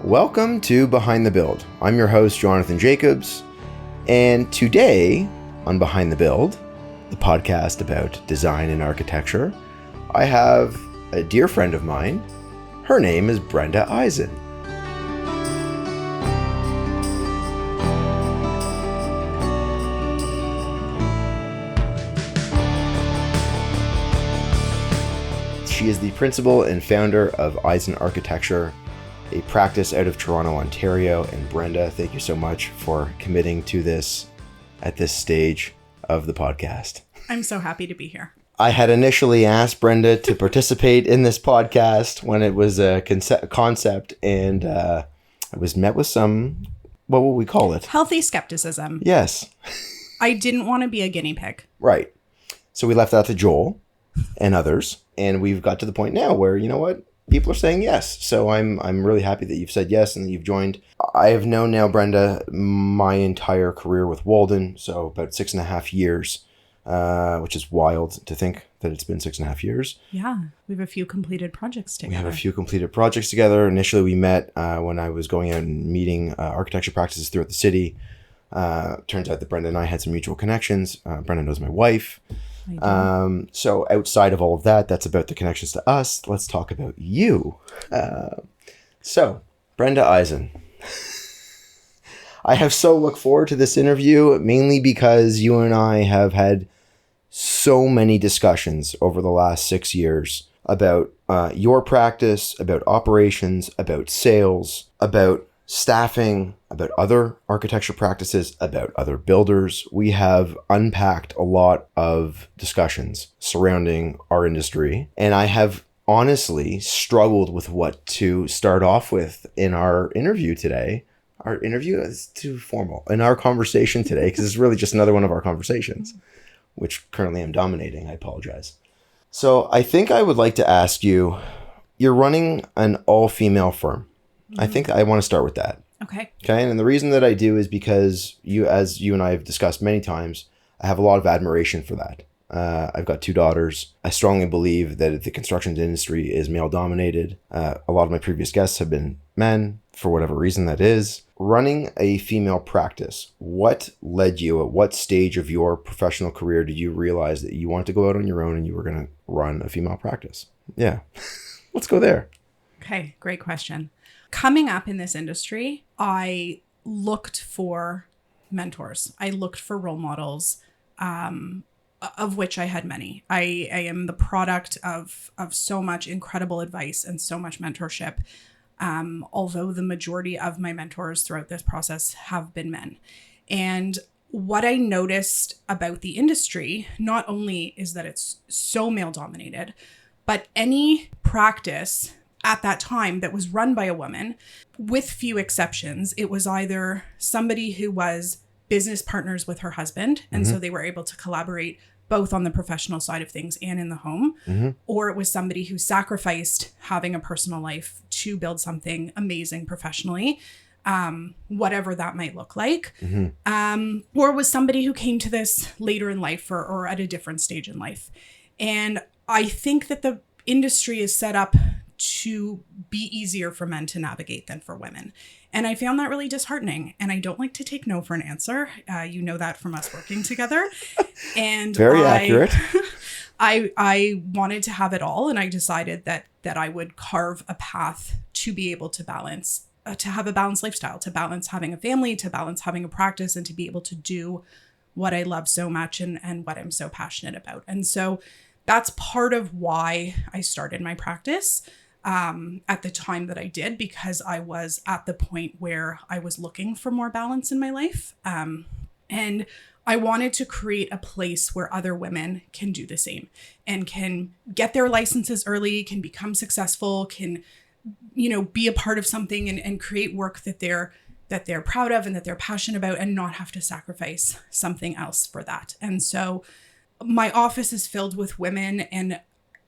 Welcome to Behind the Build. I'm your host, Jonathan Jacobs, and today on Behind the Build, the podcast about design and architecture, I have a dear friend of mine. Her name is Brenda Izen. She is the principal and founder of Izen Architecture, a practice out of Toronto, Ontario. And Brenda, thank you so much for committing to this at this stage of the podcast. I'm so happy to be here. I had initially asked Brenda to participate in this podcast when it was a concept, and I was met with some, what will we call it? Healthy skepticism. Yes. I didn't want to be a guinea pig. Right. So we left that to Joel and others, and we've got to the point now where, you know what? People are saying yes. So I'm really happy that you've said yes and that you've joined. I have known now, Brenda, my entire career with Walden, so about 6.5 years, which is wild to think that it's been 6.5 years. Yeah, we have a few completed projects together. Initially, we met when I was going out and meeting architecture practices throughout the city. Turns out that Brenda and I had some mutual connections. Brenda knows my wife. So outside of all of that, that's about the connections to us. Let's talk about you. So Brenda Izen. I have so looked forward to this interview, mainly because you and I have had so many discussions over the last 6 years about your practice, about operations, about sales, about staffing, about other architecture practices, about other builders. We have unpacked a lot of discussions surrounding our industry, and I have honestly struggled with what to start off with in our interview today. Our interview is too formal. In our conversation today, because it's really just another one of our conversations, which currently I'm dominating. I apologize. So I think I would like to ask you, you're running an all-female firm. I think I want to start with that. Okay. And the reason that I do is because as you and I have discussed many times, I have a lot of admiration for that. I've got 2 daughters. I strongly believe that the construction industry is male dominated. A lot of my previous guests have been men, for whatever reason that is. Running a female practice, what led you, at what stage of your professional career did you realize that you wanted to go out on your own and you were going to run a female practice? Yeah. Let's go there. Okay, great question. Coming up in this industry, I looked for mentors. I looked for role models, of which I had many. I am the product of so much incredible advice and so much mentorship, although the majority of my mentors throughout this process have been men. And what I noticed about the industry, not only is that it's so male dominated, but any practice at that time that was run by a woman, with few exceptions, it was either somebody who was business partners with her husband, and so they were able to collaborate both on the professional side of things and in the home, or it was somebody who sacrificed having a personal life to build something amazing professionally, whatever that might look like, or was somebody who came to this later in life or at a different stage in life. And I think that the industry is set up to be easier for men to navigate than for women. And I found that really disheartening. And I don't like to take no for an answer. You know that from us working together. And very accurate. I wanted to have it all. And I decided that I would carve a path to be able to balance, to have a balanced lifestyle, to balance having a family, to balance having a practice, and to be able to do what I love so much and what I'm so passionate about. And so that's part of why I started my practice at the time that I did, because I was at the point where I was looking for more balance in my life. And I wanted to create a place where other women can do the same and can get their licenses early, can become successful, can, be a part of something and create work that they're proud of and that they're passionate about, and not have to sacrifice something else for that. And so my office is filled with women, and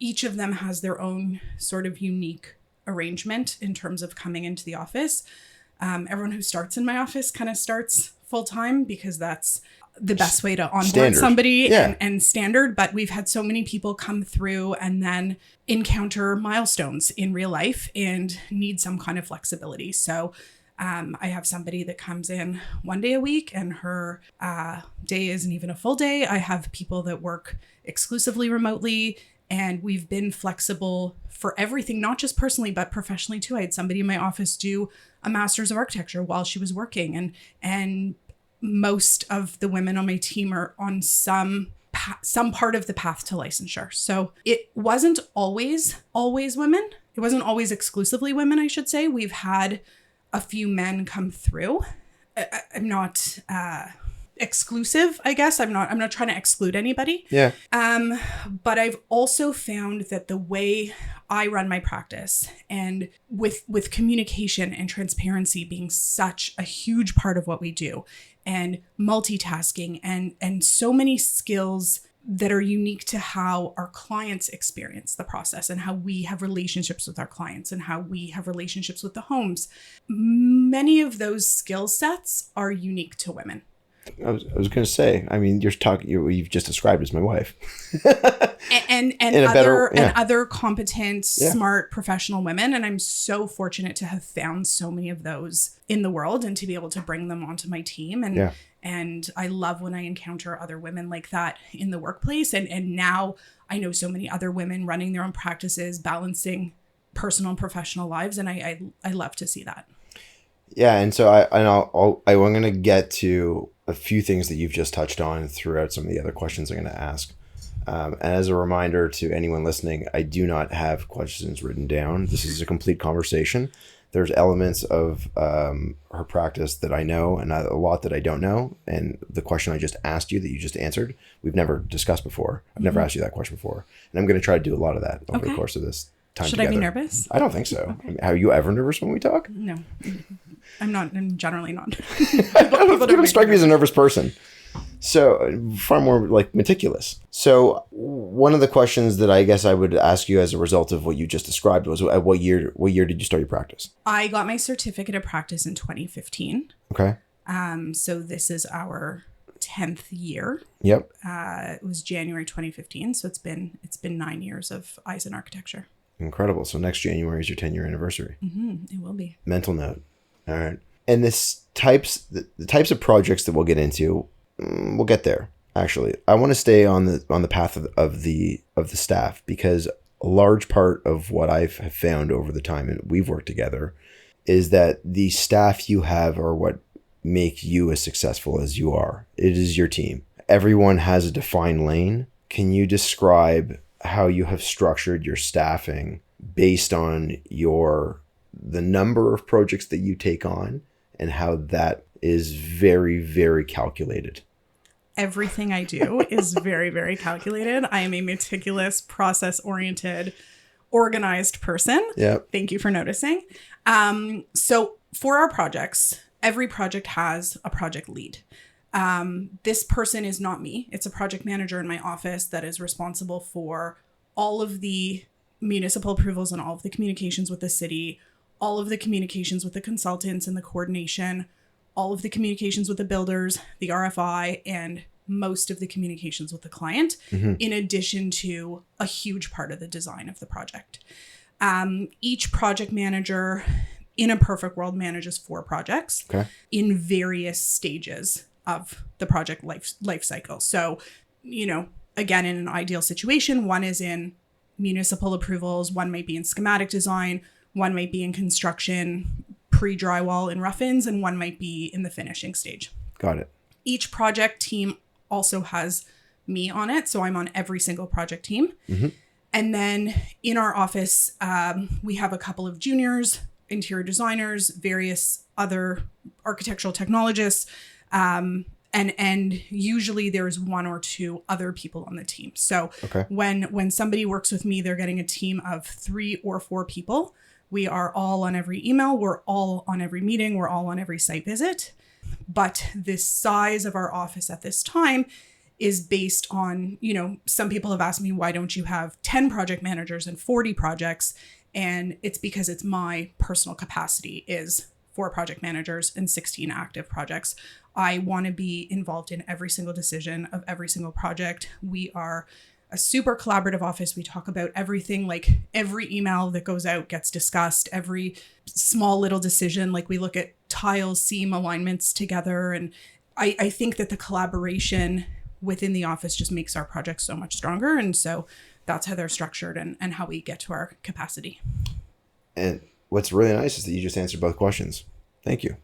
each of them has their own sort of unique arrangement in terms of coming into the office. Everyone who starts in my office kind of starts full time because that's the best way to onboard Standard. somebody Yeah. and standard. But we've had so many people come through and then encounter milestones in real life and need some kind of flexibility. So I have somebody that comes in 1 day a week and her day isn't even a full day. I have people that work exclusively remotely, and we've been flexible for everything, not just personally, but professionally too. I had somebody in my office do a master's of architecture while she was working, and most of the women on my team are on some part of the path to licensure. So it wasn't always women. It wasn't always exclusively women, I should say. We've had a few men come through. I'm not exclusive, I guess. I'm not trying to exclude anybody. Yeah. But I've also found that the way I run my practice, and with communication and transparency being such a huge part of what we do, and multitasking and so many skills that are unique to how our clients experience the process and how we have relationships with our clients and how we have relationships with the homes. Many of those skill sets are unique to women. I was going to say, I mean, you've just described as my wife. and other competent, smart, professional women. And I'm so fortunate to have found so many of those in the world and to be able to bring them onto my team. And I love when I encounter other women like that in the workplace. And now I know so many other women running their own practices, balancing personal and professional lives. And I love to see that. Yeah. And so I'm going to get to a few things that you've just touched on throughout some of the other questions I'm going to ask. And as a reminder to anyone listening, I do not have questions written down. This is a complete conversation. There's elements of her practice that I know and a lot that I don't know. And the question I just asked you that you just answered, we've never discussed before. I've never asked you that question before. And I'm going to try to do a lot of that over the course of this time Should together. I be nervous? I don't think so. Okay. I mean, are you ever nervous when we talk? No, I'm not. I'm generally not. You don't strike me as a nervous person. So far more like meticulous. So one of the questions that I guess I would ask you as a result of what you just described was, at what year did you start your practice? I got my certificate of practice in 2015. Okay. So this is our 10th year. Yep. It was January 2015. So it's been 9 years of Izen Architecture. Incredible. So next January is your 10-year anniversary. Mm-hmm. It will be. Mental note. All right. And the types of projects that we'll get into, we'll get there. Actually, I want to stay on the path of the staff, because a large part of what I've found over the time and we've worked together is that the staff you have are what make you as successful as you are. It is your team. Everyone has a defined lane. Can you describe how you have structured your staffing based on the number of projects that you take on, and how that is very, very calculated? Everything I do is very, very calculated. I am a meticulous, process-oriented, organized person. Yeah. Thank you for noticing. So for our projects, every project has a project lead. This person is not me. It's a project manager in my office that is responsible for all of the municipal approvals and all of the communications with the city, all of the communications with the consultants and the coordination, all of the communications with the builders, the RFI, and most of the communications with the client, in addition to a huge part of the design of the project. Each project manager in a perfect world manages 4 projects in various stages of the project life cycle. So, again, in an ideal situation, one is in municipal approvals, one might be in schematic design, one might be in construction, pre-drywall and rough-ins, and one might be in the finishing stage. Got it. Each project team also has me on it, so I'm on every single project team. And then in our office, we have a couple of juniors, interior designers, various other architectural technologists, and usually there's 1 or 2 other people on the team. So when somebody works with me, they're getting a team of 3 or 4 people. We are all on every email. We're all on every meeting. We're all on every site visit. But the size of our office at this time is based on, some people have asked me, why don't you have 10 project managers and 40 projects? And it's because it's my personal capacity is 4 project managers and 16 active projects. I want to be involved in every single decision of every single project. We are a super collaborative office. We talk about everything, like every email that goes out gets discussed, every small little decision, like we look at tiles, seam alignments together. And I think that the collaboration within the office just makes our projects so much stronger. And so that's how they're structured and how we get to our capacity. And what's really nice is that you just answered both questions. Thank you.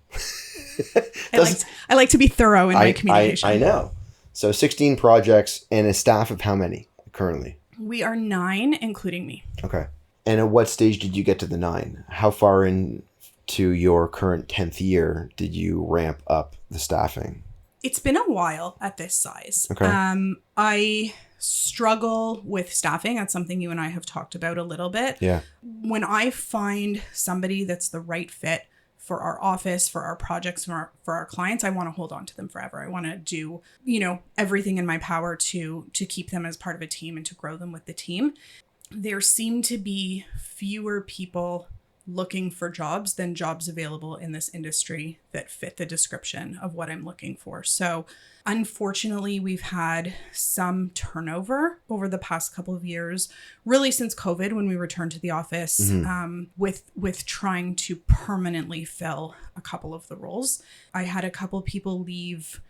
I like to be thorough in my communication. I know. So 16 projects and a staff of how many currently? We are 9, including me. Okay. And at what stage did you get to the 9? How far into your current 10th year did you ramp up the staffing? It's been a while at this size. Okay. I struggle with staffing. That's something you and I have talked about a little bit. Yeah. When I find somebody that's the right fit for our office, for our projects, for our clients, I want to hold on to them forever. I want to do, everything in my power to keep them as part of a team and to grow them with the team. There seem to be fewer people looking for jobs than jobs available in this industry that fit the description of what I'm looking for. So unfortunately, we've had some turnover over the past couple of years, really since COVID, when we returned to the office, with trying to permanently fill a couple of the roles. I had a couple people leave.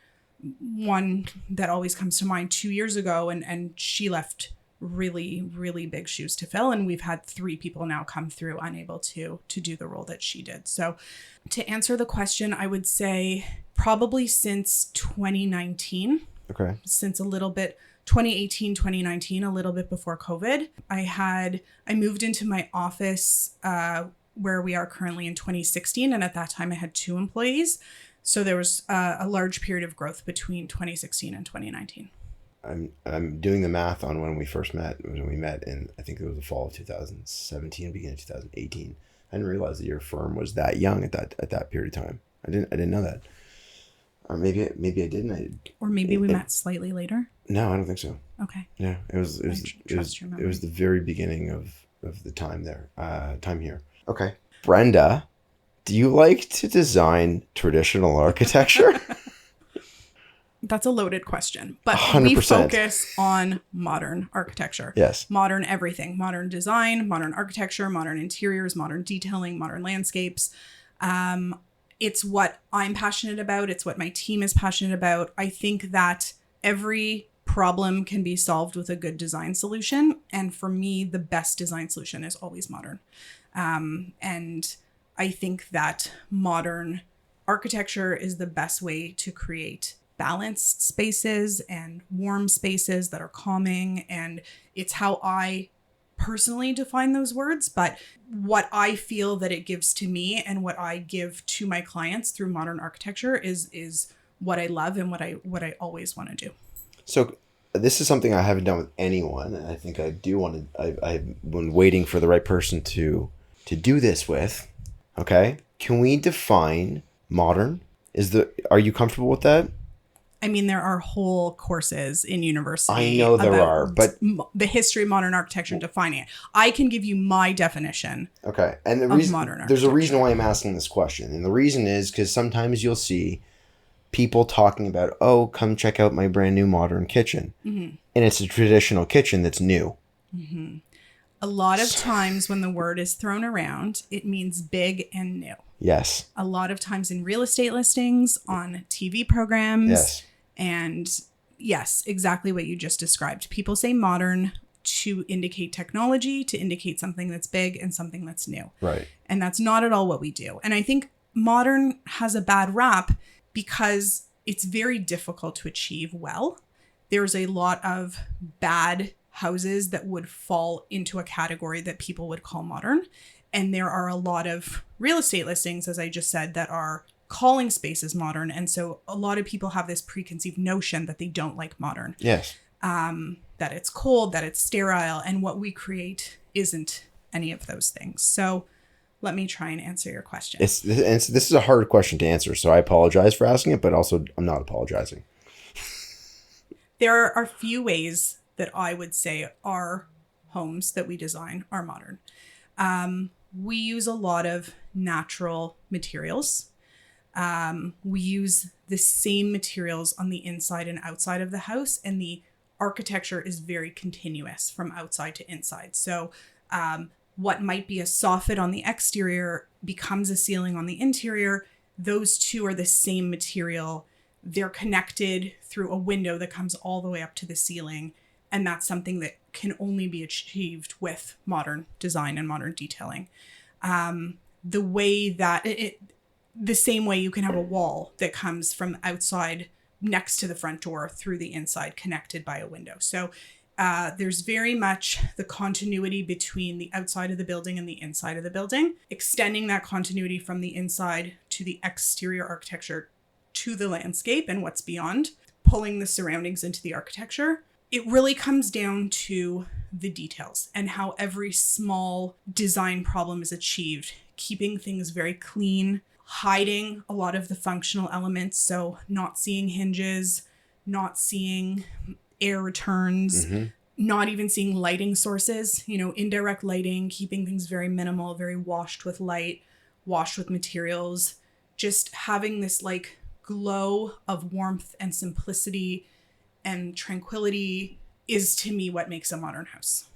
One that always comes to mind 2 years ago, and she left really, really big shoes to fill. And we've had 3 people now come through unable to do the role that she did. So to answer the question, I would say probably since 2019. Okay. Since a little bit, 2018, 2019, a little bit before COVID. I moved into my office where we are currently in 2016. And at that time I had 2 employees. So there was a large period of growth between 2016 and 2019. I'm doing the math on when we first met. When we met in, I think it was the fall of 2017, beginning of 2018. I didn't realize that your firm was that young at that period of time. I didn't know that. Or maybe I didn't. Or maybe we met slightly later. No, I don't think so. Okay. Yeah, it was the very beginning of the time there. Time here. Okay. Brenda, do you like to design traditional architecture? That's a loaded question, but 100%. We focus on modern architecture. Yes. Modern everything, modern design, modern architecture, modern interiors, modern detailing, modern landscapes. It's what I'm passionate about. It's what my team is passionate about. I think that every problem can be solved with a good design solution. And for me, the best design solution is always modern. And I think that modern architecture is the best way to create balanced spaces and warm spaces that are calming. And it's how I personally define those words, but what I feel that it gives to me and what I give to my clients through modern architecture is what I love and what I always want to do. So this is something I haven't done with anyone, and I think I do want to. I've been waiting for the right person to do this with. Okay, can we define modern? Are you comfortable with that? I mean, there are whole courses in university. I know there are, but the history of modern architecture and defining it. I can give you my definition. Okay, and of modern there's a reason why I'm asking this question, and the reason is because sometimes you'll see people talking about, "Oh, come check out my brand new modern kitchen," and it's a traditional kitchen that's new. Mm-hmm. A lot of times when the word is thrown around, it means big and new. Yes. A lot of times in real estate listings, on TV programs. Yes. And yes, exactly what you just described. People say modern to indicate technology, to indicate something that's big and something that's new. Right. And that's not at all what we do. And I think modern has a bad rap because it's very difficult to achieve well. There's a lot of bad houses that would fall into a category that people would call modern. And there are a lot of real estate listings, as I just said, that are calling spaces modern. And so a lot of people have this preconceived notion that they don't like modern. Yes. That it's cold, that it's sterile. And what we create isn't any of those things. So let me try and answer your question. This is a hard question to answer. So I apologize for asking it, but also I'm not apologizing. There are a few ways that I would say our homes that we design are modern. We use a lot of natural materials. We use the same materials on the inside and outside of the house, and the architecture is very continuous from outside to inside. So what might be a soffit on the exterior becomes a ceiling on the interior. Those two are the same material. They're connected through a window that comes all the way up to the ceiling. And that's something that can only be achieved with modern design and modern detailing. The way that the same way you can have a wall that comes from outside next to the front door through the inside connected by a window. So there's very much the continuity between the outside of the building and the inside of the building, extending that continuity from the inside to the exterior architecture to the landscape and what's beyond, pulling the surroundings into the architecture. It really comes down to the details and how every small design problem is achieved, keeping things very clean, hiding a lot of the functional elements. So not seeing hinges, not seeing air returns, not even seeing lighting sources, indirect lighting, keeping things very minimal, very washed with light, washed with materials, just having this like glow of warmth and simplicity and tranquility is to me what makes a modern house.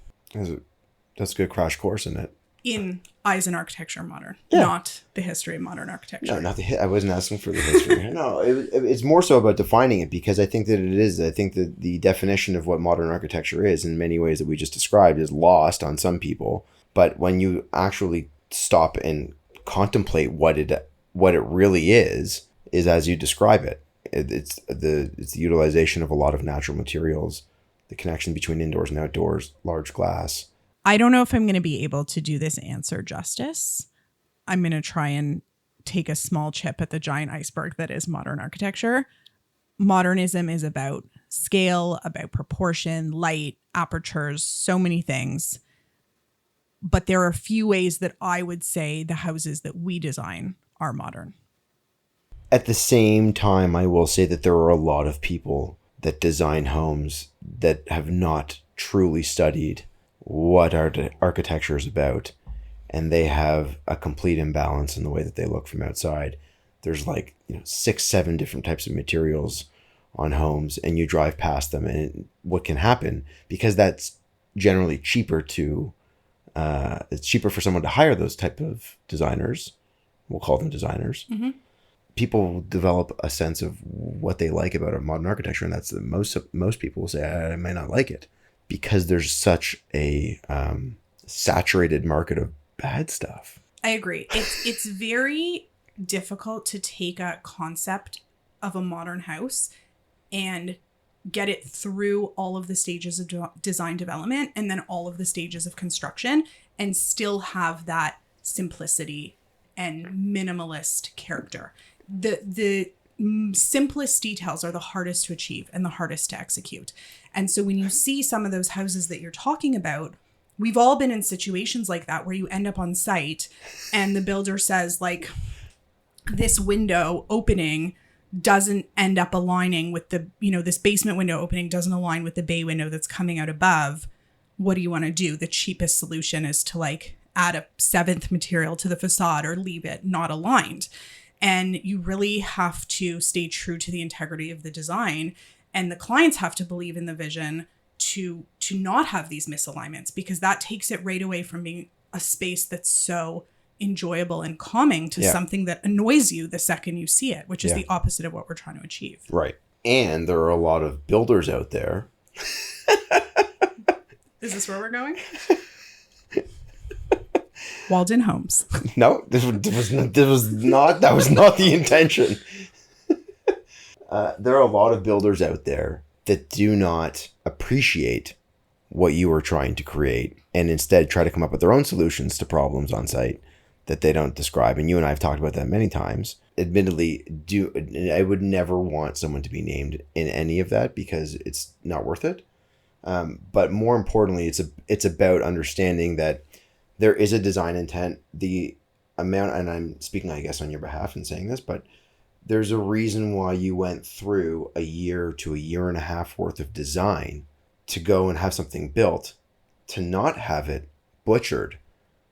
That's a good crash course in it. In Izen Architecture modern, not the history of modern architecture. No, not I wasn't asking for the history. No, it's more so about defining it, because I think that it is. I think that the definition of what modern architecture is, in many ways that we just described, is lost on some people. But when you actually stop and contemplate what it really is as you describe it. It's the utilization of a lot of natural materials, the connection between indoors and outdoors, large glass. I don't know if I'm going to be able to do this answer justice. I'm going to try and take a small chip at the giant iceberg that is modern architecture. Modernism is about scale, about proportion, light, apertures, so many things. But there are a few ways that I would say the houses that we design are modern. At the same time, I will say that there are a lot of people that design homes that have not truly studied what architecture is about, and they have a complete imbalance in the way that they look from outside. There's 6-7 different types of materials on homes, and you drive past them, and what can happen, because that's generally cheaper it's cheaper for someone to hire those type of designers. We'll call them designers. Mm-hmm. People develop a sense of what they like about a modern architecture, and that's the most people will say, I might not like it, because there's such a saturated market of bad stuff. I agree. It's very difficult to take a concept of a modern house and get it through all of the stages of design development and then all of the stages of construction and still have that simplicity and minimalist character. The simplest details are the hardest to achieve and the hardest to execute. And so when you see some of those houses that you're talking about, we've all been in situations like that where you end up on site and the builder says, this window opening doesn't end up aligning with this basement window opening doesn't align with the bay window that's coming out above. What do you want to do? The cheapest solution is to add a 7th material to the facade or leave it not aligned. And you really have to stay true to the integrity of the design. And the clients have to believe in the vision to not have these misalignments, because that takes it right away from being a space that's so enjoyable and calming to something that annoys you the second you see it, which is the opposite of what we're trying to achieve. Right. And there are a lot of builders out there. Is this where we're going? Walden Homes. No, that was not the intention. There are a lot of builders out there that do not appreciate what you are trying to create and instead try to come up with their own solutions to problems on site that they don't describe. And you and I have talked about that many times. Admittedly, I would never want someone to be named in any of that because it's not worth it. But more importantly, it's about understanding that there is a design intent. The amount, and I'm speaking, I guess, on your behalf in saying this, but there's a reason why you went through a year to a year and a half worth of design to go and have something built, to not have it butchered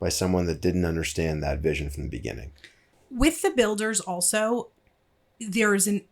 by someone that didn't understand that vision from the beginning. With the builders also, there is an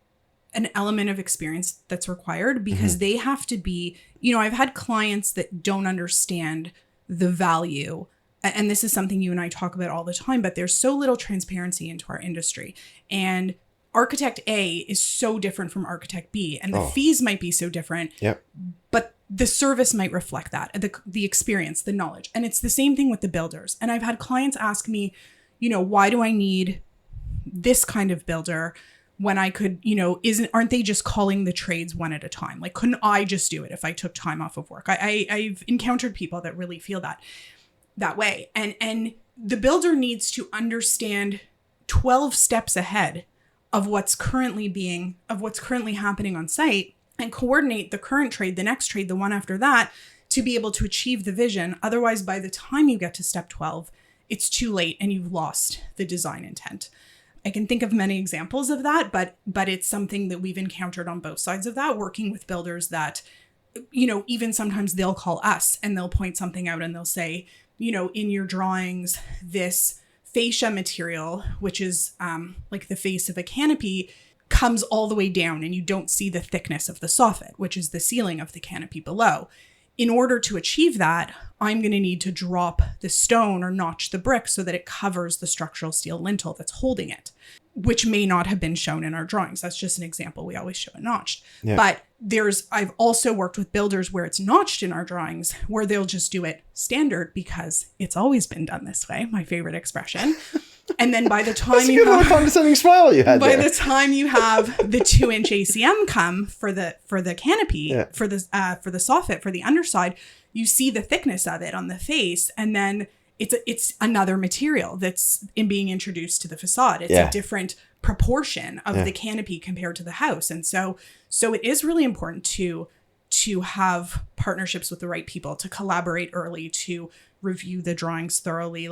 element of experience that's required because they have to be, I've had clients that don't understand the value. And this is something you and I talk about all the time, but there's so little transparency into our industry. And architect A is so different from architect B, and the fees might be so different. Yep. But the service might reflect that, the experience, the knowledge. And it's the same thing with the builders. And I've had clients ask me, why do I need this kind of builder when I could, aren't they just calling the trades one at a time? Like, couldn't I just do it if I took time off of work? I've encountered people that really feel that way. And the builder needs to understand 12 steps ahead of what's currently happening on site and coordinate the current trade, the next trade, the one after that, to be able to achieve the vision. Otherwise, by the time you get to step 12, it's too late and you've lost the design intent. I can think of many examples of that, but it's something that we've encountered on both sides of that, working with builders that, even sometimes they'll call us and they'll point something out and they'll say, in your drawings, this fascia material, which is like the face of a canopy, comes all the way down and you don't see the thickness of the soffit, which is the ceiling of the canopy below. In order to achieve that, I'm going to need to drop the stone or notch the brick so that it covers the structural steel lintel that's holding it, which may not have been shown in our drawings. That's just an example. We always show it notched. Yeah. But I've also worked with builders where it's notched in our drawings, where they'll just do it standard because it's always been done this way, my favorite expression. And then by the time you have condescending smile you had the time you have the 2-inch ACM come for the canopy, for the soffit, for the underside, you see the thickness of it on the face, and then it's another material that's being introduced to the facade. It's a different proportion of the canopy compared to the house. And so it is really important to have partnerships with the right people, to collaborate early, to review the drawings thoroughly.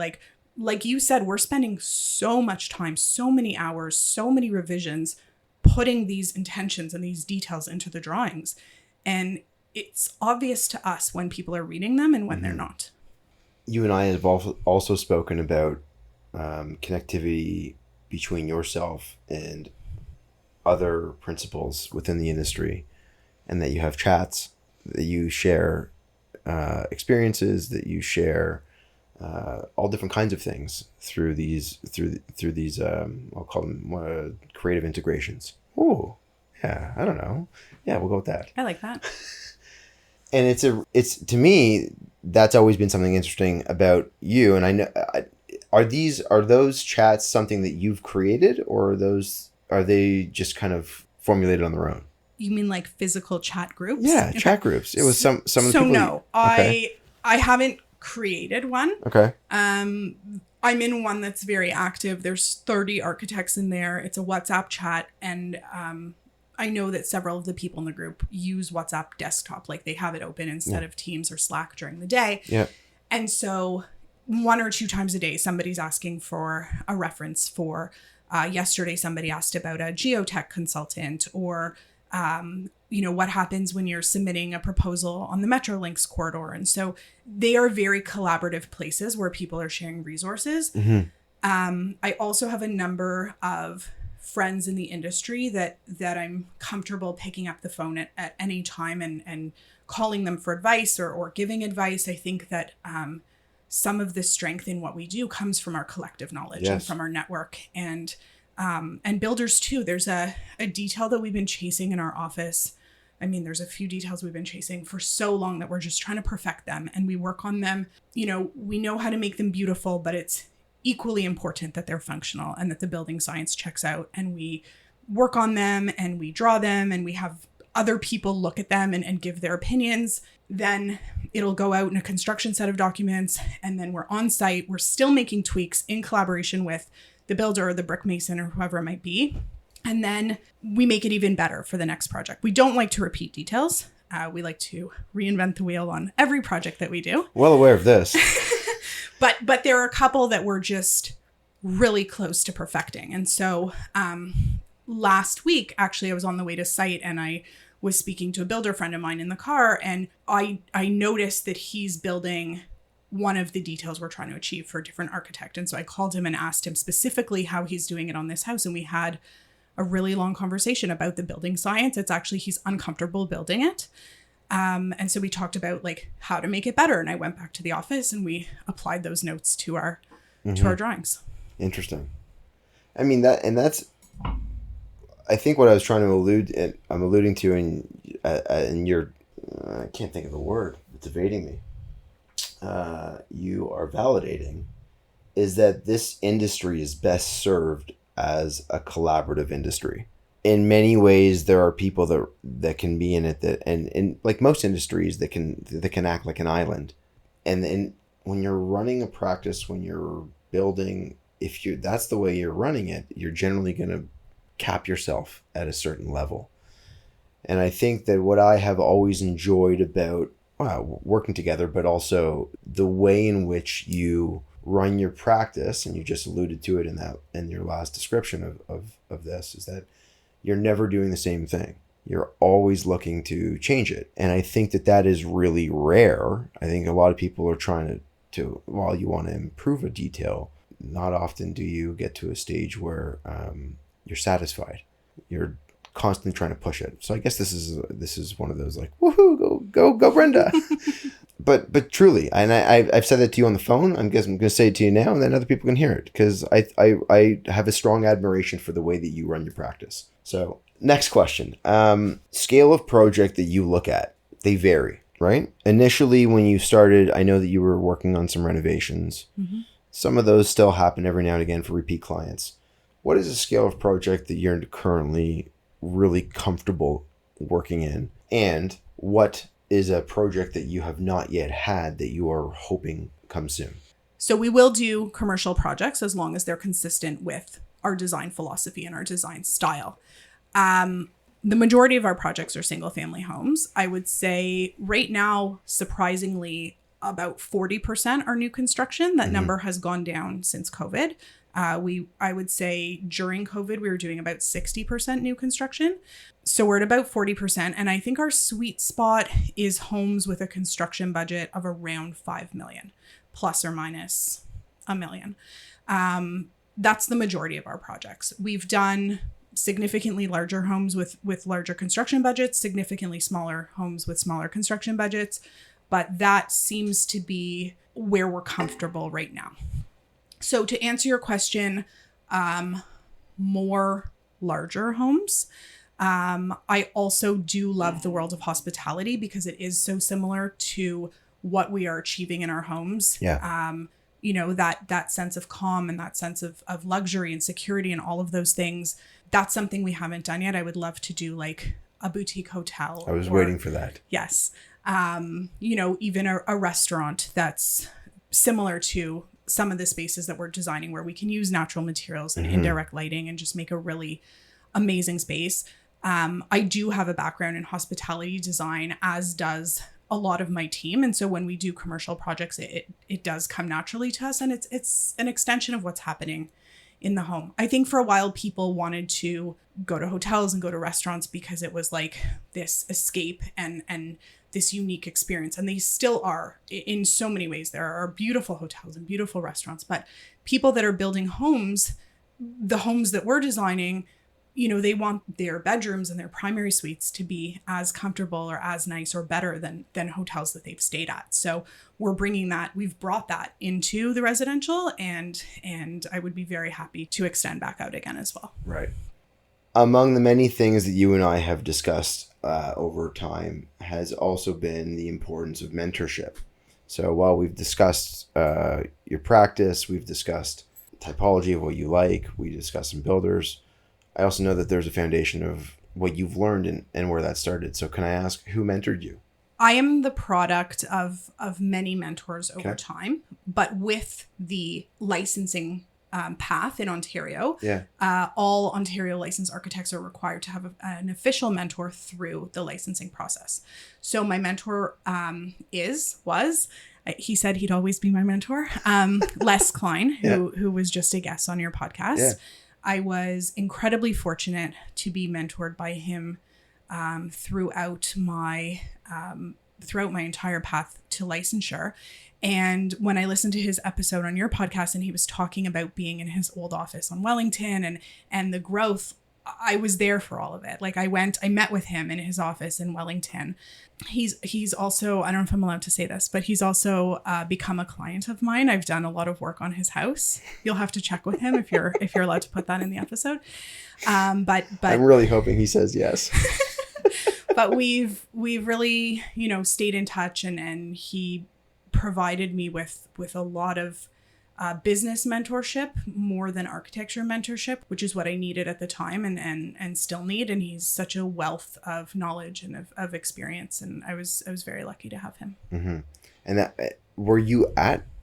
Like you said, we're spending so much time, so many hours, so many revisions, putting these intentions and these details into the drawings. And it's obvious to us when people are reading them and when they're not. You and I have also spoken about connectivity between yourself and other principals within the industry, and that you have chats, that you share experiences, that you share all different kinds of things through these I'll call them creative integrations. Oh, yeah, I don't know. Yeah, we'll go with that. I like that. And it's to me, that's always been something interesting about you. And I know, are those chats something that you've created, or are they just kind of formulated on their own? You mean like physical chat groups? Yeah, okay. Chat groups. It was some of the people. No, okay. I haven't created one. Okay. I'm in one that's very active. There's 30 architects in there. It's a WhatsApp chat, and I know that several of the people in the group use WhatsApp desktop, like they have it open instead of Teams or Slack during the day. Yeah. And so 1 or 2 times a day, somebody's asking for a reference for, yesterday, somebody asked about a geotech consultant, or, what happens when you're submitting a proposal on the Metrolinx corridor. And so they are very collaborative places where people are sharing resources. Mm-hmm. I also have a number of friends in the industry that I'm comfortable picking up the phone at any time and calling them for advice or giving advice. I think that some of the strength in what we do comes from our collective knowledge and from our network, and builders too. There's a detail that we've been chasing in our office. I mean, there's a few details we've been chasing for so long that we're just trying to perfect them, and we work on them. We know how to make them beautiful, but it's equally important that they're functional and that the building science checks out, and we work on them and we draw them and we have other people look at them and give their opinions. Then it'll go out in a construction set of documents, and then we're on site. We're still making tweaks in collaboration with the builder or the brick mason or whoever it might be. And then we make it even better for the next project. We don't like to repeat details. We like to reinvent the wheel on every project that we do. Well aware of this. But there are a couple that we're just really close to perfecting. And so last week, actually, I was on the way to site and I was speaking to a builder friend of mine in the car, and I noticed that he's building one of the details we're trying to achieve for a different architect. And so I called him and asked him specifically how he's doing it on this house. And we had a really long conversation about the building science. It's actually, he's uncomfortable building it. And so we talked about like how to make it better. And I went back to the office and we applied those notes to our drawings. Interesting. I mean, that's, I think what I was trying to I'm alluding to in your, I can't think of the word. It's evading me. You are validating is that this industry is best served as a collaborative industry. In many ways, there are people that can be in it and like most industries that can act like an island. And when you're running a practice, when you're building, that's the way you're running it, you're generally going to cap yourself at a certain level. And I think that what I have always enjoyed about working together, but also the way in which you run your practice, and you just alluded to it in your last description of this, is that you're never doing the same thing. You're always looking to change it. And I think that is really rare. I think a lot of people are trying to while you want to improve a detail, not often do you get to a stage where you're satisfied. You're constantly trying to push it. So I guess this is one of those like, woohoo, go Brenda. but truly, and I've said that to you on the phone. I'm going to say it to you now, and then other people can hear it, because I have a strong admiration for the way that you run your practice. So next question, scale of project that you look at, they vary, right? Initially, when you started, I know that you were working on some renovations. Mm-hmm. Some of those still happen every now and again for repeat clients. What is a scale of project that you're currently really comfortable working in? And what is a project that you have not yet had that you are hoping comes soon? So we will do commercial projects as long as they're consistent with our design philosophy and our design style. The majority of our projects are single family homes. I would say right now, surprisingly, about 40% are new construction. That number has gone down since COVID. I would say during COVID, we were doing about 60% new construction. So we're at about 40%. And I think our sweet spot is homes with a construction budget of around 5 million, plus or minus $1 million. That's the majority of our projects. We've done significantly larger homes with larger construction budgets, significantly smaller homes with smaller construction budgets. But that seems to be where we're comfortable right now. So to answer your question, more larger homes. I also do love the world of hospitality because it is so similar to what we are achieving in our homes. Yeah. That sense of calm and that sense of luxury and security and all of those things. That's something we haven't done yet. I would love to do like a boutique hotel. I was waiting for that. Yes. Even a restaurant that's similar to some of the spaces that we're designing, where we can use natural materials and indirect lighting and just make a really amazing space. I do have a background in hospitality design, as does a lot of my team. And so when we do commercial projects, it does come naturally to us, and it's an extension of what's happening in the home. I think for a while people wanted to go to hotels and go to restaurants because it was like this escape and this unique experience. And they still are in so many ways. There are beautiful hotels and beautiful restaurants, but people that are building homes, the homes that we're designing, they want their bedrooms and their primary suites to be as comfortable or as nice or better than hotels that they've stayed at. So we've brought that into the residential, and I would be very happy to extend back out again as well. Right. Among the many things that you and I have discussed over time has also been the importance of mentorship. So while we've discussed your practice, we've discussed typology of what you like, we discussed some builders, I also know that there's a foundation of what you've learned and where that started. So can I ask, who mentored you? I am the product of many mentors over time, but with the licensing path in Ontario, all Ontario licensed architects are required to have an official mentor through the licensing process. So my mentor he said he'd always be my mentor, Les Klein, who was just a guest on your podcast. Yeah. I was incredibly fortunate to be mentored by him throughout my entire path to licensure. And when I listened to his episode on your podcast and he was talking about being in his old office on Wellington and the growth, I was there for all of it. Like I met with him in his office in Wellington. He's also, I don't know if I'm allowed to say this, but he's also become a client of mine. I've done a lot of work on his house. You'll have to check with him if you're allowed to put that in the episode. But I'm really hoping he says yes. But we've really, stayed in touch, and he provided me with a lot of business mentorship more than architecture mentorship, which is what I needed at the time and still need. And he's such a wealth of knowledge and of experience. And I was very lucky to have him. Mm-hmm. And that, were you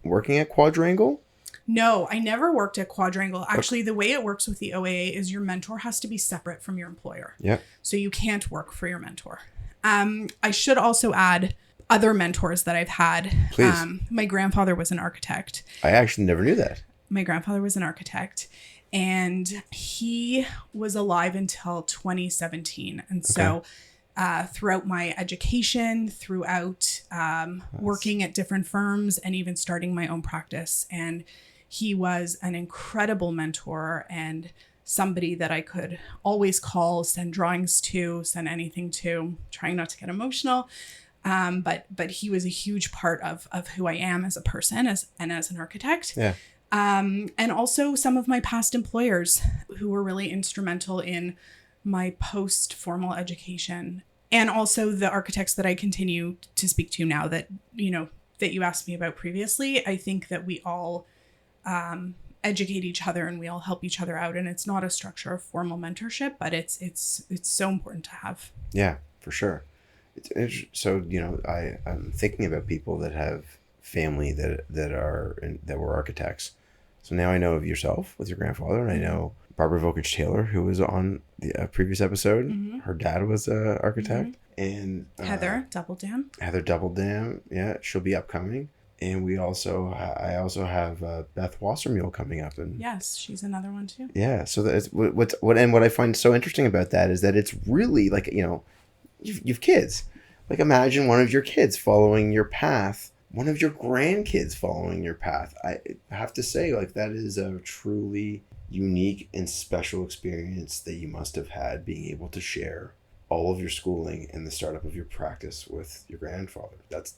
working at Quadrangle? No, I never worked at Quadrangle. Actually, the way it works with the OAA is your mentor has to be separate from your employer. Yeah. So you can't work for your mentor. I should also add other mentors that I've had. Please. My grandfather was an architect. I actually never knew that. My grandfather was an architect, and he was alive until 2017. And so throughout my education, throughout working at different firms, and even starting my own practice, and he was an incredible mentor and somebody that I could always call, send drawings to, send anything to, trying not to get emotional. But he was a huge part of who I am as a person and as an architect. Yeah. And also some of my past employers who were really instrumental in my post-formal education. And also the architects that I continue to speak to now that you asked me about previously. I think that we all educate each other and we all help each other out. And it's not a structure of formal mentorship, but it's so important to have. Yeah, for sure. So, I'm thinking about people that have family that were architects. So now I know of yourself with your grandfather, and I know Barbara Vokich Taylor, who was on the previous episode. Mm-hmm. Her dad was an architect. Mm-hmm. And Heather Doubledam. Yeah, she'll be upcoming. And I also have Beth Wassermuhle coming up, and yes, she's another one too. Yeah, so that's what I find so interesting about that is that it's really like you've kids. Like imagine one of your kids following your path, one of your grandkids following your path. I have to say, like that is a truly unique and special experience that you must have had being able to share all of your schooling and the startup of your practice with your grandfather. That's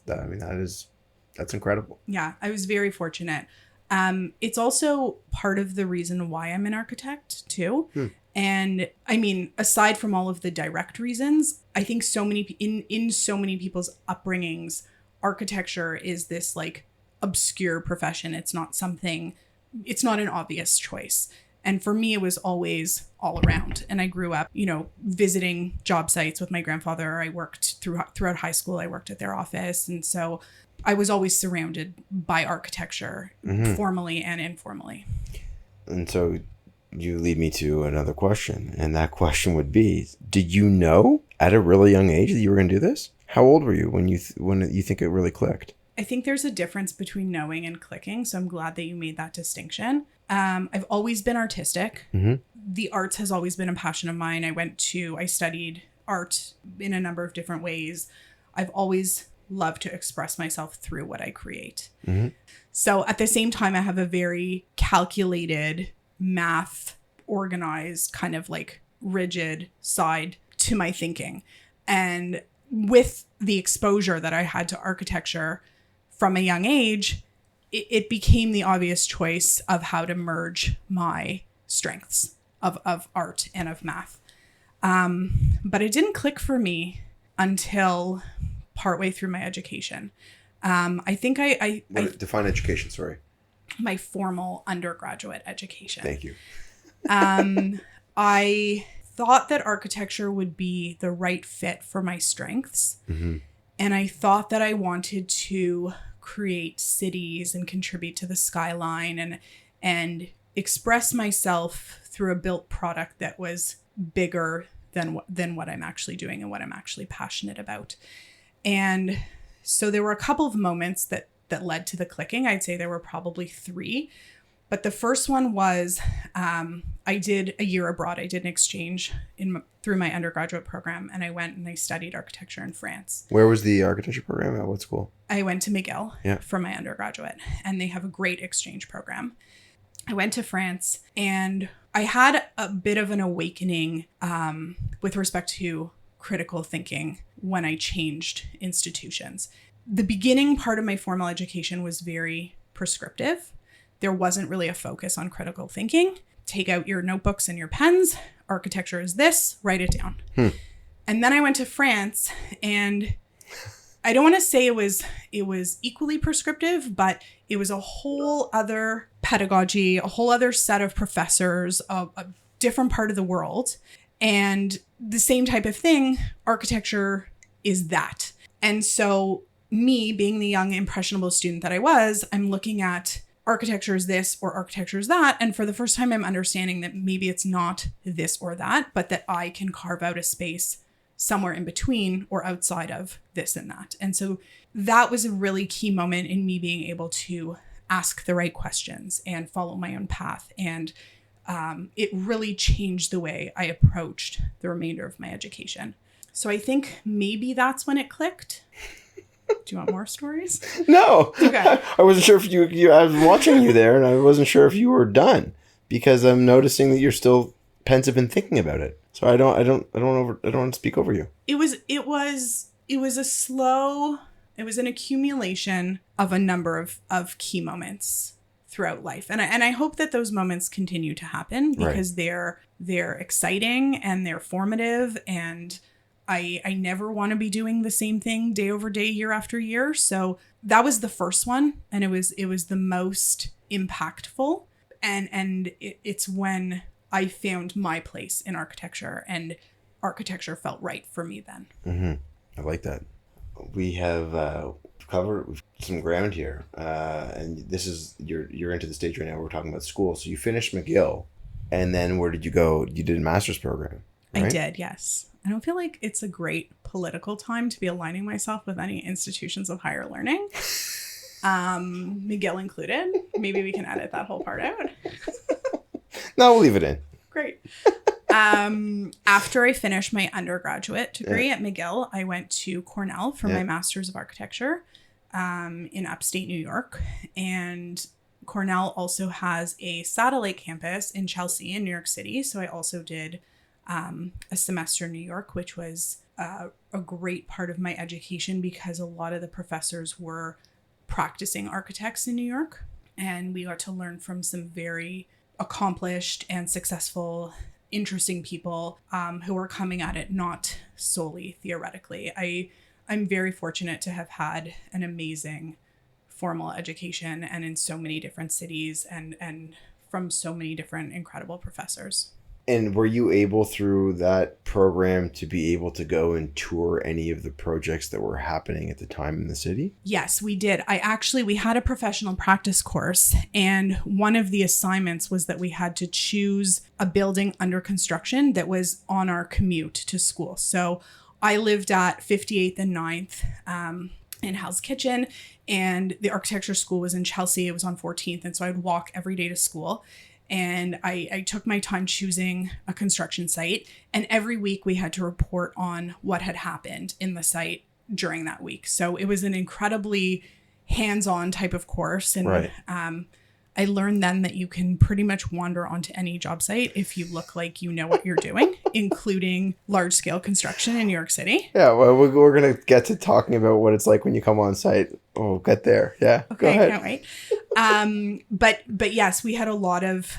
incredible. Yeah, I was very fortunate. It's also part of the reason why I'm an architect too. And I mean, aside from all of the direct reasons, I think so many in so many people's upbringings, architecture is this like obscure profession. It's not an obvious choice. And for me, it was always all around. And I grew up, visiting job sites with my grandfather. I worked throughout high school. I worked at their office. And so I was always surrounded by architecture, formally and informally. And so you lead me to another question. And that question would be, did you know at a really young age that you were going to do this? How old were you when you think it really clicked? I think there's a difference between knowing and clicking. So I'm glad that you made that distinction. I've always been artistic. Mm-hmm. The arts has always been a passion of mine. I studied art in a number of different ways. I've always loved to express myself through what I create. Mm-hmm. So at the same time, I have a very calculated, math organized, kind of like rigid side to my thinking. And with the exposure that I had to architecture from a young age, it became the obvious choice of how to merge my strengths of art and of math. But it didn't click for me until partway through my education. I think I define education, sorry. My formal undergraduate education. Thank you. I thought that architecture would be the right fit for my strengths. Mm-hmm. And I thought that I wanted to create cities and contribute to the skyline and express myself through a built product that was bigger than what I'm actually doing and what I'm actually passionate about. And so there were a couple of moments that led to the clicking. I'd say there were probably 3. But the first one was I did a year abroad. I did an exchange through my undergraduate program, and I went and I studied architecture in France. Where was the architecture program at? What school? I went to McGill for my undergraduate, and they have a great exchange program. I went to France, and I had a bit of an awakening with respect to critical thinking when I changed institutions. The beginning part of my formal education was very prescriptive. There wasn't really a focus on critical thinking. Take out your notebooks and your pens. Architecture is this, write it down. And then I went to France, and I don't want to say it was equally prescriptive, but it was a whole other pedagogy, a whole other set of professors, a different part of the world. And the same type of thing, architecture is that. And so me, being the young, impressionable student that I was, I'm looking at architecture is this or architecture is that. And for the first time, I'm understanding that maybe it's not this or that, but that I can carve out a space somewhere in between or outside of this and that. And so that was a really key moment in me being able to ask the right questions and follow my own path. And it really changed the way I approached the remainder of my education. So I think maybe that's when it clicked. Do you want more stories? No. Okay. I wasn't sure if you I was watching you there, and I wasn't sure if you were done, because I'm noticing that you're still pensive and thinking about it. So I don't want to speak over you. It was an accumulation of a number of key moments throughout life. And I hope that those moments continue to happen, because they're exciting and they're formative, and I never want to be doing the same thing day over day, year after year. So that was the first one, and it was the most impactful. And it's when I found my place in architecture, and architecture felt right for me then. Mm-hmm. I like that. We have covered some ground here, and this is you're into the stage right now. We're talking about school. So you finished McGill, and then where did you go? You did a master's program, right? I did, yes. I don't feel like it's a great political time to be aligning myself with any institutions of higher learning, McGill included. Maybe we can edit that whole part out. No, we'll leave it in. Great. After I finished my undergraduate degree at McGill, I went to Cornell for my master's of architecture in upstate New York. And Cornell also has a satellite campus in Chelsea in New York City. So I also did a semester in New York, which was a great part of my education, because a lot of the professors were practicing architects in New York. And we got to learn from some very accomplished and successful, interesting people who were coming at it not solely theoretically. I'm very fortunate to have had an amazing formal education, and in so many different cities, and from so many different incredible professors. And were you able through that program to be able to go and tour any of the projects that were happening at the time in the city? Yes, we did. We had a professional practice course, and one of the assignments was that we had to choose a building under construction that was on our commute to school. So I lived at 58th and 9th in Hell's Kitchen, and the architecture school was in Chelsea. It was on 14th, and so I'd walk every day to school. And I took my time choosing a construction site. And every week we had to report on what had happened in the site during that week. So it was an incredibly hands-on type of course. And I learned then that you can pretty much wander onto any job site if you look like you know what you're doing, including large-scale construction in New York City. Yeah, well, we're going to get to talking about what it's like when you come on site. We'll get there. Yeah, okay, go ahead. Can't wait. But yes, we had a lot of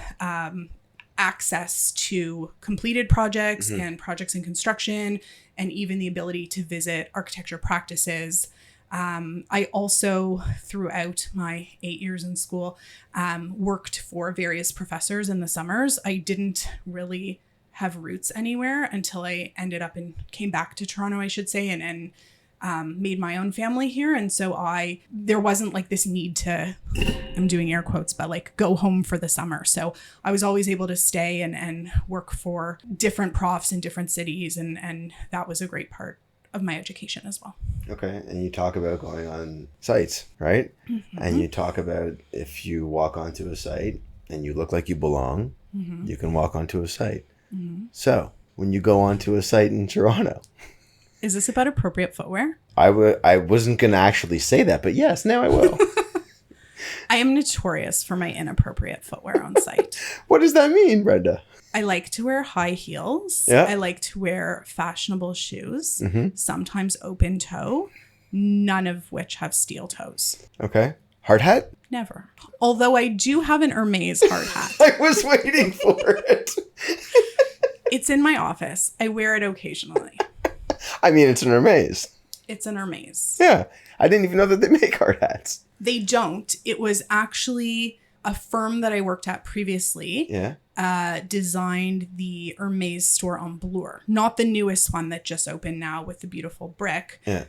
access to completed projects and projects in construction, and even the ability to visit architecture practices. I also, throughout my 8 years in school, worked for various professors in the summers. I didn't really have roots anywhere until I came back to Toronto, I should say, and made my own family here. And so there wasn't like this need to, I'm doing air quotes, but like go home for the summer. So I was always able to stay and work for different profs in different cities. And that was a great part of my education as well. Okay. And you talk about going on sites, right? Mm-hmm. And you talk about if you walk onto a site and you look like you belong, Mm-hmm. you can walk onto a site. Mm-hmm. So when you go onto a site in Toronto, Is this about appropriate footwear? I wasn't going to actually say that, but yes, now I will. I am notorious for my inappropriate footwear on site. What does that mean, Brenda? I like to wear high heels. Yeah. I like to wear fashionable shoes, Mm-hmm. sometimes open toe, none of which have steel toes. Okay. Hard hat? Never. Although I do have an Hermes hard hat. I was waiting for it. It's in my office. I wear it occasionally. I mean, it's an Hermes. It's an Hermes. Yeah. I didn't even know that they make hard hats. They don't. It was actually a firm that I worked at previously. Yeah. Designed the Hermes store on Bloor. Not the newest one that just opened now with the beautiful brick. Yeah.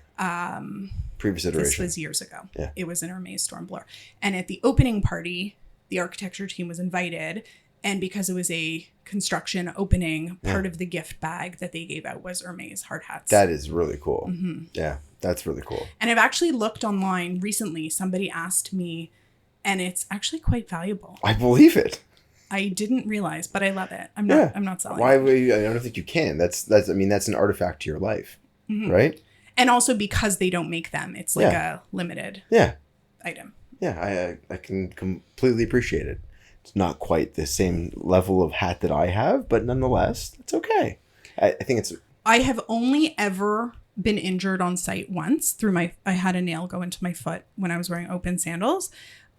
Previous iteration. This was years ago. Yeah. It was an Hermes store on Bloor. And at the opening party, the architecture team was invited. And because it was a construction opening, part of the gift bag that they gave out was Hermes hard hats. That is really cool. Mm-hmm. Yeah, that's really cool. And I've actually looked online recently. Somebody asked me, and it's actually quite valuable. I believe it. I didn't realize, but I love it. I'm not selling Why it. would you? I don't think you can. That's I mean, that's an artifact to your life, right? And also because they don't make them. It's like a limited item. Yeah, I can completely appreciate it. It's not quite the same level of hat that I have, but nonetheless, it's okay. I think it's... I have only ever been injured on site once I had a nail go into my foot when I was wearing open sandals.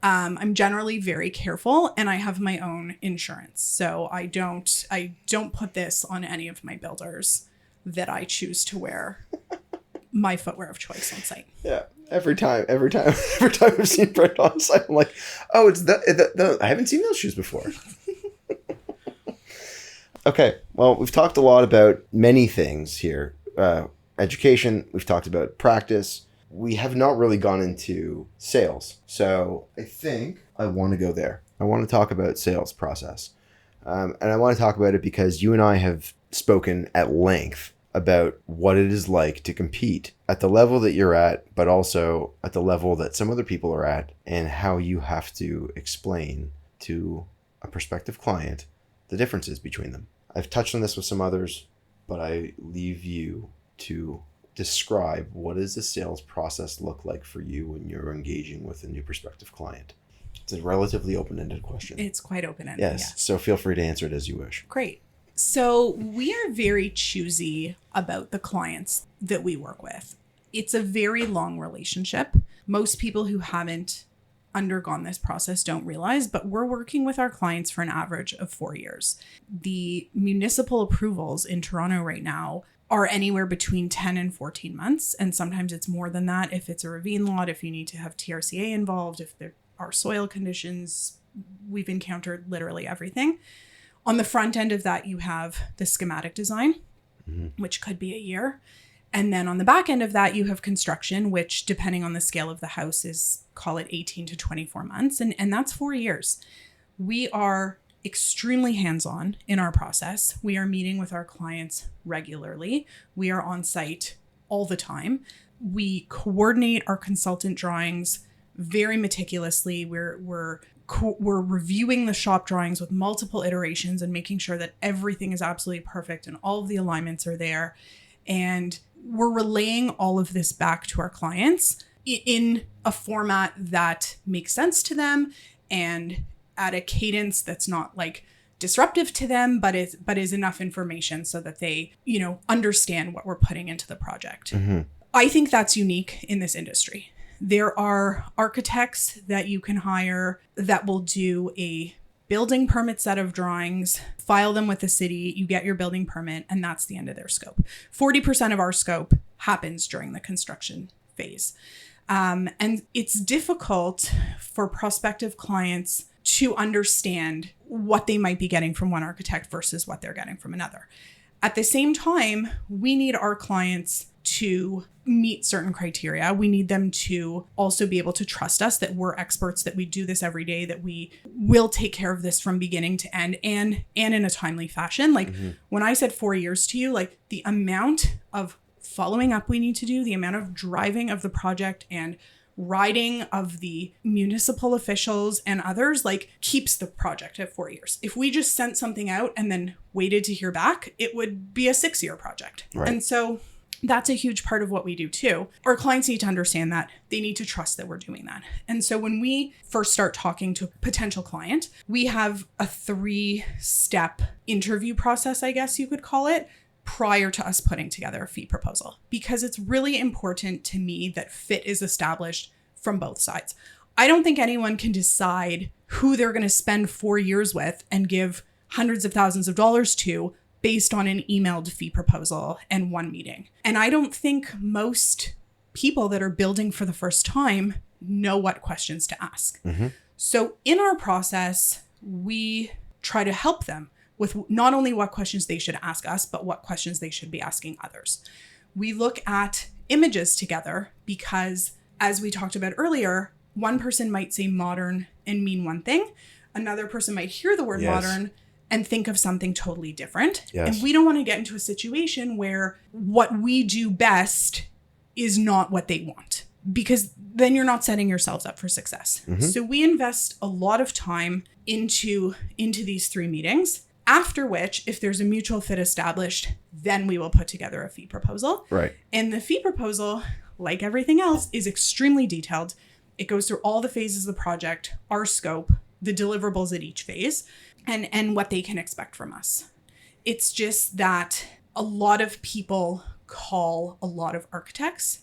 I'm generally very careful and I have my own insurance. So I don't put this on any of my builders that I choose to wear my footwear of choice on site. Yeah. Every time I've seen Brenda on site, I'm like, oh, it's the I haven't seen those shoes before. Okay. Well, we've talked a lot about many things here. Education. We've talked about practice. We have not really gone into sales. So I think I want to go there. I want to talk about sales process. And I want to talk about it because you and I have spoken at length about what it is like to compete at the level that you're at, but also at the level that some other people are at, and how you have to explain to a prospective client the differences between them. I've touched on this with some others, but I leave you to describe what does the sales process look like for you when you're engaging with a new prospective client. It's a relatively open-ended question. It's quite open-ended. Yes, Yeah. so feel free to answer it as you wish. Great. So we are very choosy about the clients that we work with. It's a very long relationship. Most people who haven't undergone this process don't realize, but we're working with our clients for an average of 4 years. The municipal approvals in Toronto right now are anywhere between 10 and 14 months. And sometimes it's more than that if it's a ravine lot, if you need to have TRCA involved, if there are soil conditions. We've encountered literally everything. On the front end of that, you have the schematic design, which could be a year. And then on the back end of that, you have construction, which depending on the scale of the house is, call it 18 to 24 months. And that's 4 years. We are extremely hands-on in our process. We are meeting with our clients regularly. We are on site all the time. We coordinate our consultant drawings very meticulously. We're reviewing the shop drawings with multiple iterations and making sure that everything is absolutely perfect and all of the alignments are there. And we're relaying all of this back to our clients in a format that makes sense to them and at a cadence that's not like disruptive to them, but is enough information so that they, understand what we're putting into the project. Mm-hmm. I think that's unique in this industry. There are architects that you can hire that will do a building permit set of drawings, file them with the city, you get your building permit, and that's the end of their scope. 40% of our scope happens during the construction phase. And it's difficult for prospective clients to understand what they might be getting from one architect versus what they're getting from another. At the same time, we need our clients to meet certain criteria. We need them to also be able to trust us that we're experts, that we do this every day, that we will take care of this from beginning to end and in a timely fashion. Like when I said 4 years to you, like the amount of following up we need to do, the amount of driving of the project and riding of the municipal officials and others like keeps the project at 4 years. If we just sent something out and then waited to hear back, it would be a 6-year project. Right. And so that's a huge part of what we do too. Our clients need to understand that. They need to trust that we're doing that. And so when we first start talking to a potential client, we have a 3-step interview process, I guess you could call it, prior to us putting together a fee proposal, because it's really important to me that fit is established from both sides. I don't think anyone can decide who they're going to spend 4 years with and give hundreds of thousands of dollars to based on an emailed fee proposal and one meeting. And I don't think most people that are building for the first time know what questions to ask. Mm-hmm. So in our process, we try to help them with not only what questions they should ask us, but what questions they should be asking others. We look at images together because, as we talked about earlier, one person might say modern and mean one thing. Another person might hear the word modern and think of something totally different. Yes. And we don't want to get into a situation where what we do best is not what they want, because then you're not setting yourselves up for success. Mm-hmm. So we invest a lot of time into these 3 meetings, after which, if there's a mutual fit established, then we will put together a fee proposal. Right. And the fee proposal, like everything else, is extremely detailed. It goes through all the phases of the project, our scope, the deliverables at each phase, and what they can expect from us. It's just that a lot of people call a lot of architects.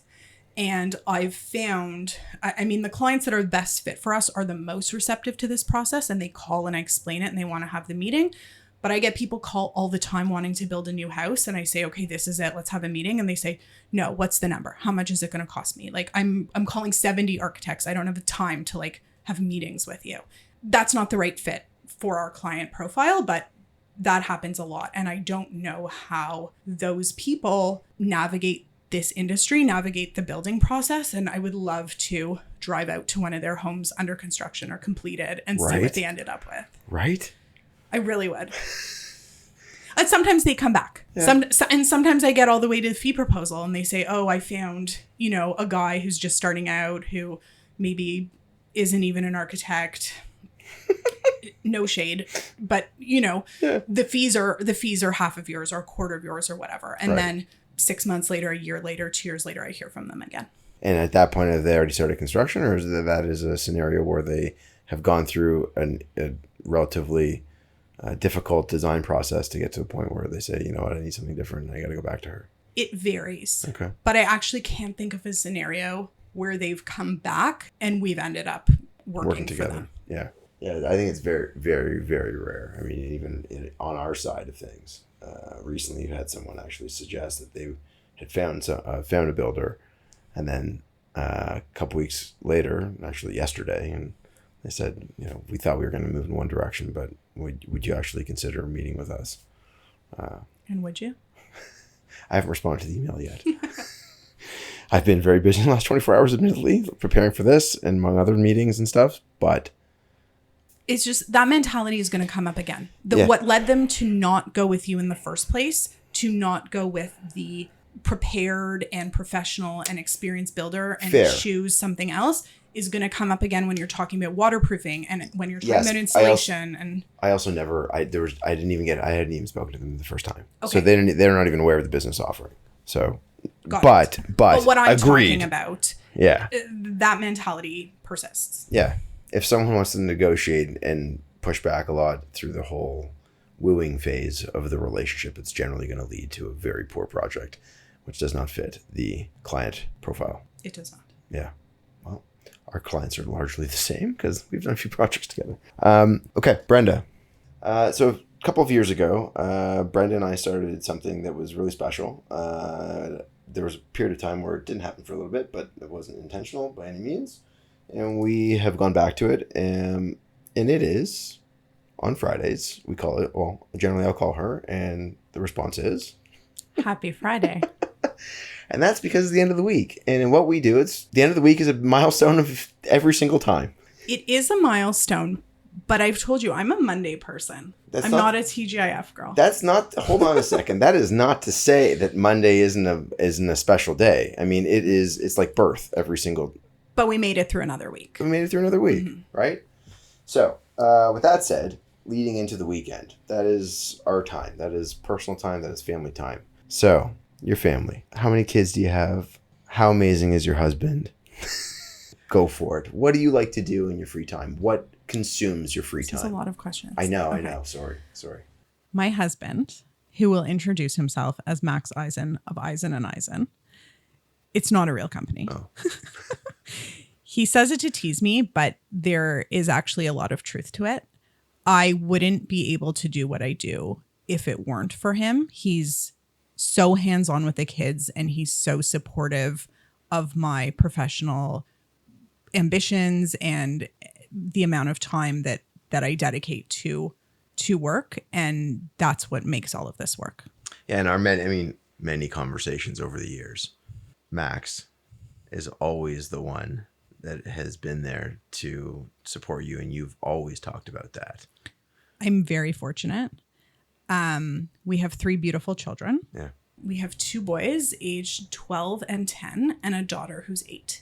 And I've found, the clients that are the best fit for us are the most receptive to this process, and they call and I explain it and they want to have the meeting. But I get people call all the time wanting to build a new house. And I say, okay, this is it. Let's have a meeting. And they say, no, what's the number? How much is it going to cost me? Like I'm calling 70 architects. I don't have the time to like have meetings with you. That's not the right fit for our client profile, but that happens a lot. And I don't know how those people navigate this industry, navigate the building process. And I would love to drive out to one of their homes under construction or completed and see what they ended up with. Right. I really would. And sometimes they come back. Yeah. And sometimes I get all the way to the fee proposal and they say, oh, I found, a guy who's just starting out who maybe isn't even an architect. No shade, but the fees are half of yours or a quarter of yours or whatever. And then 6 months later, a year later, 2 years later, I hear from them again. And at that point, have they already started construction, or is that a scenario where they have gone through a relatively difficult design process to get to a point where they say, you know what, I need something different. I got to go back to her. It varies. Okay. But I actually can't think of a scenario where they've come back and we've ended up working together. For them. Yeah. Yeah. I think it's very, very, very rare. I mean, even on our side of things, recently you had someone actually suggest that they had found a builder, and then a couple weeks later, actually yesterday, and they said, we thought we were going to move in one direction, but would you actually consider meeting with us? And would you? I haven't responded to the email yet. I've been very busy in the last 24 hours, admittedly, preparing for this and among other meetings and stuff, but it's just that mentality is going to come up again. What led them to not go with you in the first place, to not go with the prepared and professional and experienced builder and choose something else, is going to come up again when you're talking about waterproofing and when you're talking about insulation. I hadn't even spoken to them the first time. Okay. So they're not even aware of the business offering. So, but what I'm agreed. Talking about, that mentality persists. Yeah. If someone wants to negotiate and push back a lot through the whole wooing phase of the relationship, it's generally going to lead to a very poor project, which does not fit the client profile. It does not. Yeah. Well, our clients are largely the same because we've done a few projects together. Okay, Brenda. So a couple of years ago, Brenda and I started something that was really special. There was a period of time where it didn't happen for a little bit, but it wasn't intentional by any means. And we have gone back to it. And it is on Fridays. We call it, well, generally I'll call her. And the response is, Happy Friday. And that's because it's the end of the week. And in what we do, it's the end of the week is a milestone of every single time. It is a milestone, but I've told you I'm a Monday person. I'm not a TGIF girl. That's not, hold on a second. That is not to say that Monday isn't a special day. I mean, it's like birth every single But we made it through another week. Right? So, with that said, leading into the weekend, that is our time. That is personal time. That is family time. So, your family. How many kids do you have? How amazing is your husband? Go for it. What do you like to do in your free time? What consumes your free time? This is a lot of questions. I know. Sorry. My husband, who will introduce himself as Max Izen of Izen and Izen. It's not a real company. Oh. He says it to tease me, but there is actually a lot of truth to it. I wouldn't be able to do what I do if it weren't for him. He's so hands-on with the kids, and he's so supportive of my professional ambitions and the amount of time that I dedicate to work, and that's what makes all of this work. Yeah, and our many conversations over the years, Max is always the one that has been there to support you, and you've always talked about that. I'm very fortunate. We have 3 beautiful children. Yeah. We have 2 boys aged 12 and 10 and a daughter who's 8.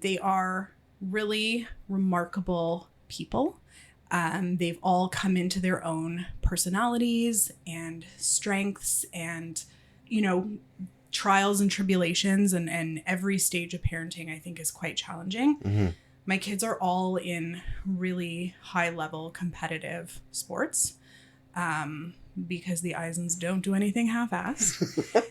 They are really remarkable people. They've all come into their own personalities and strengths and, trials and tribulations, and every stage of parenting I think is quite challenging. Mm-hmm. My kids are all in really high level competitive sports because the Izens don't do anything half-assed.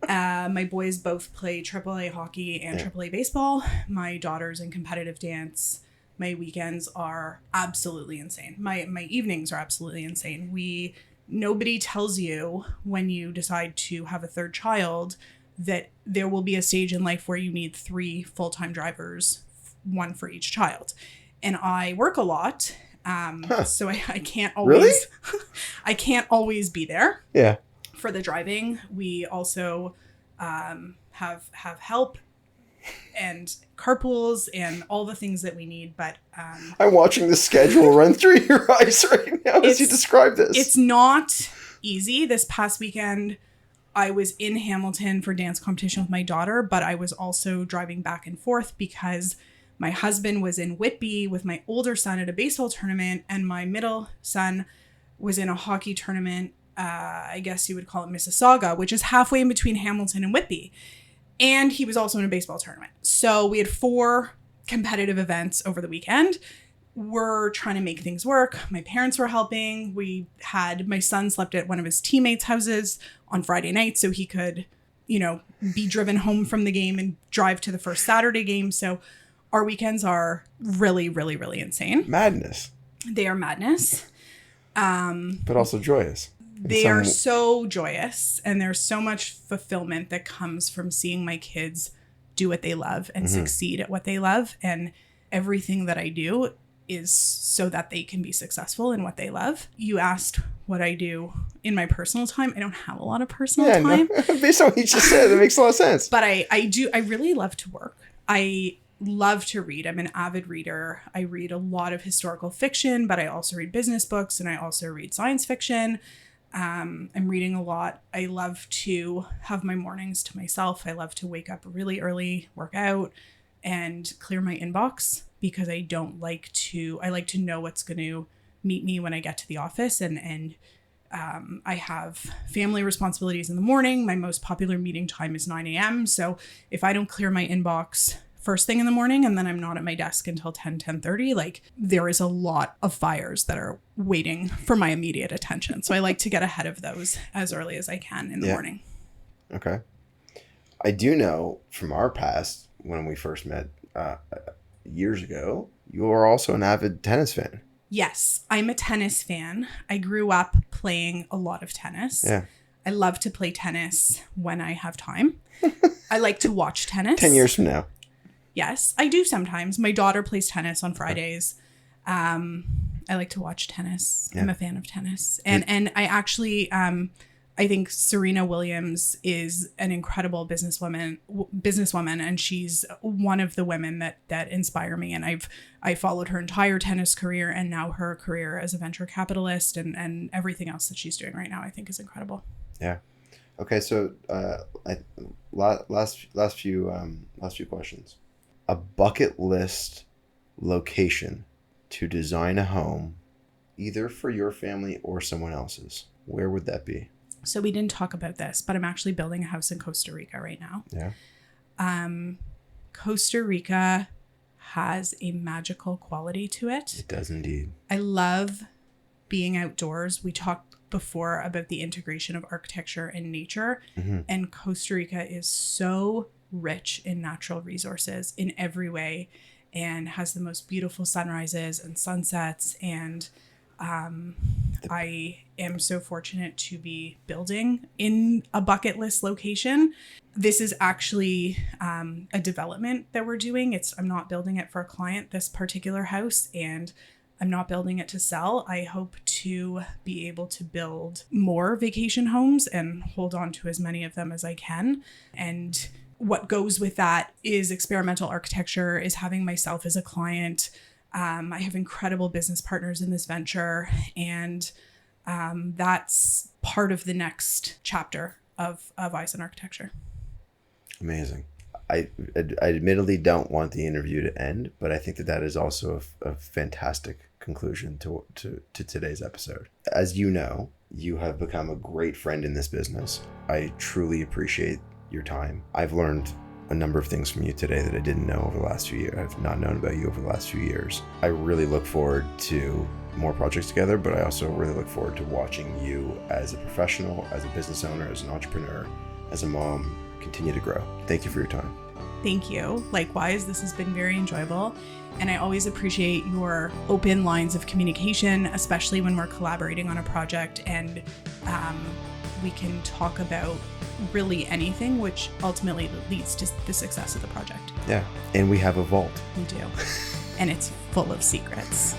My boys both play AAA hockey and AAA baseball. My daughter's in competitive dance. My weekends are absolutely insane. My evenings are absolutely insane. Nobody tells you when you decide to have a third child that there will be a stage in life where you need 3 full-time drivers, 1 for each child. And I work a lot, so I can't always Really? I can't always be there. Yeah. For the driving. We also have help and carpools and all the things that we need. But I'm watching the schedule run through your eyes right now as you describe this. It's not easy. This past weekend, I was in Hamilton for dance competition with my daughter, but I was also driving back and forth because my husband was in Whitby with my older son at a baseball tournament, and my middle son was in a hockey tournament. I guess you would call it Mississauga, which is halfway in between Hamilton and Whitby. And he was also in a baseball tournament. So we had 4 competitive events over the weekend. We're trying to make things work. My parents were helping. My son slept at one of his teammates' houses on Friday night so he could, be driven home from the game and drive to the first Saturday game. So our weekends are really, really, really insane. Madness. They are madness. But also joyous. They are so joyous, and there's so much fulfillment that comes from seeing my kids do what they love and succeed at what they love. And everything that I do is so that they can be successful in what they love. You asked what I do in my personal time. I don't have a lot of personal time. No. Based on what you just said, that makes a lot of sense. But I really love to work. I love to read. I'm an avid reader. I read a lot of historical fiction, but I also read business books, and I also read science fiction. I'm reading a lot. I love to have my mornings to myself. I love to wake up really early, work out, and clear my inbox because I like to know what's going to meet me when I get to the office. And I have family responsibilities in the morning. My most popular meeting time is 9 a.m. So if I don't clear my inbox first thing in the morning and then I'm not at my desk until 10:30, there is a lot of fires that are waiting for my immediate attention. So I like to get ahead of those as early as I can in the morning. Okay. I do know from our past when we first met years ago, you are also an avid tennis fan. Yes, I'm a tennis fan. I grew up playing a lot of tennis. Yeah. I love to play tennis when I have time. I like to watch tennis. 10 years from now. Yes, I do sometimes. My daughter plays tennis on Fridays. I like to watch tennis. Yeah. I'm a fan of tennis. And I actually, I think Serena Williams is an incredible businesswoman, and she's one of the women that inspire me. And I followed her entire tennis career, and now her career as a venture capitalist and everything else that she's doing right now, I think is incredible. Yeah. Okay. So, last few questions. a bucket list location to design a home, either for your family or someone else's, where would that be? So we didn't talk about this, but I'm actually building a house in Costa Rica right now. Yeah. Costa Rica has a magical quality to it. It does indeed. I love being outdoors. We talked before about the integration of architecture and nature, and Costa Rica is so rich in natural resources in every way and has the most beautiful sunrises and sunsets. And I am so fortunate to be building in a bucket list location. This is actually a development that we're doing. I'm not building it for a client, this particular house, and I'm not building it to sell. I hope to be able to build more vacation homes and hold on to as many of them as I can. And what goes with that is experimental architecture, is having myself as a client. I have incredible business partners in this venture, and that's part of the next chapter of Izen Architecture. Amazing. I admittedly don't want the interview to end, but I think that is also a fantastic conclusion to today's episode. As you know, you have become a great friend in this business. I truly appreciate your time. I've learned a number of things from you today that I didn't know over the last few years. I've not known about you over the last few years. I really look forward to more projects together, but I also really look forward to watching you as a professional, as a business owner, as an entrepreneur, as a mom, continue to grow. Thank you for your time. Thank you. Likewise, this has been very enjoyable. And I always appreciate your open lines of communication, especially when we're collaborating on a project and we can talk about really anything, which ultimately leads to the success of the project. Yeah. And we have a vault. We do. And it's full of secrets.